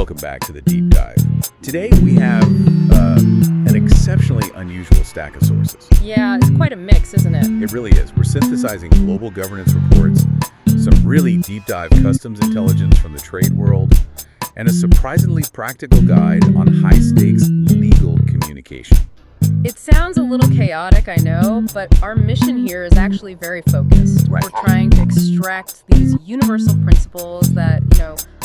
Welcome back to the Deep Dive. Today we have an exceptionally unusual stack of sources. Yeah, it's quite a mix, isn't it? It really is. We're synthesizing global governance reports, some really deep dive customs intelligence from the trade world, and a surprisingly practical guide on high-stakes legal communication. It sounds a little chaotic, I know, but our mission here is actually very focused. Right. We're trying to extract these universal principles that,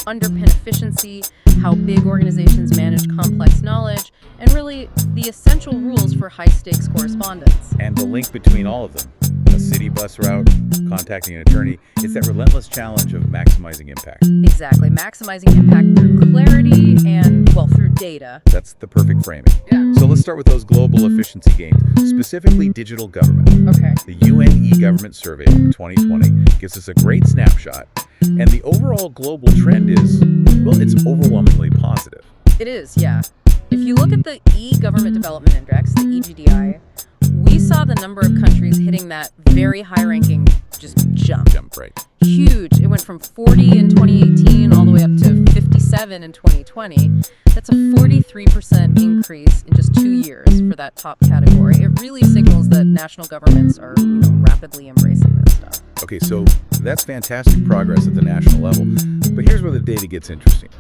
underpin efficiency, how big organizations manage complex knowledge, and really the essential rules for high-stakes correspondence. And the link between all of them, a city bus route, contacting an attorney, it's that relentless challenge of maximizing impact. Exactly, maximizing impact through clarity and, through data. That's the perfect framing. Yeah. So let's start with those global efficiency gains, specifically digital government. Okay. The UN e-Government Survey from 2020 gives us a great snapshot, and the overall global trend is, it's overwhelmingly positive. It is, yeah. If you look at the e-Government Development Index, the EGDI, we saw the number of countries hitting that very high-ranking jump. Right. Huge. It went from 40 in 2018 all the way up to 57 in 2020. That's a 43% increase in just 2 years for that top category. It really signals that national governments are rapidly embracing this stuff. Okay, so that's fantastic progress at the national level, but here's where the data gets interesting.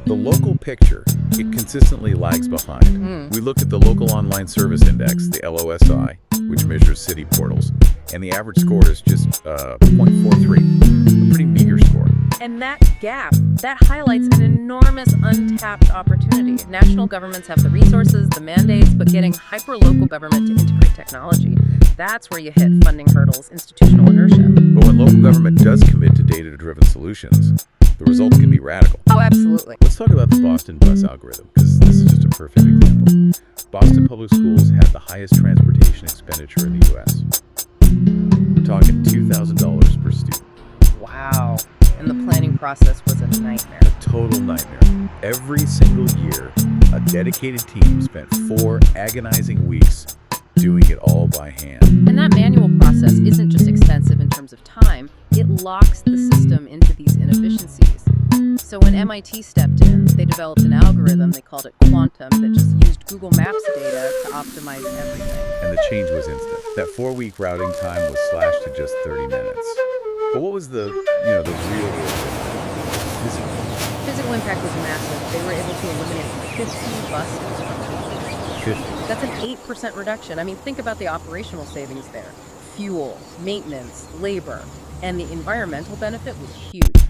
The local picture, it consistently lags behind. We looked at the Local Online Service Index, the LOSI, which measures city portals, and the average score is just 0.43, a pretty meager score. And that gap, that highlights an enormous untapped opportunity. National governments have the resources, the mandates, but getting hyper-local government to integrate technology, that's where you hit funding hurdles, institutional inertia. But when local government does commit to data-driven solutions, the result can be radical. Oh, absolutely. Let's talk about the Boston bus algorithm, because this is just a perfect example. Boston Public Schools have the highest transportation expenditure in the U.S. We're talking $2,000 per student. Wow. And the planning process was a nightmare. A total nightmare. Every single year, a dedicated team spent 4 agonizing weeks doing it all by hand. And that manual process isn't just expensive in terms of time, it locks the system into these inefficiencies. So when MIT stepped in, they developed an algorithm, they called it Quantum, that just used Google Maps data to optimize everything. And the change was instant. That 4-week routing time was slashed to just 30 minutes. But what was the real physical impact was massive. They were able to eliminate 50 buses from 50. That's an 8% reduction. I mean, think about the operational savings there. Fuel, maintenance, labor, and the environmental benefit was huge.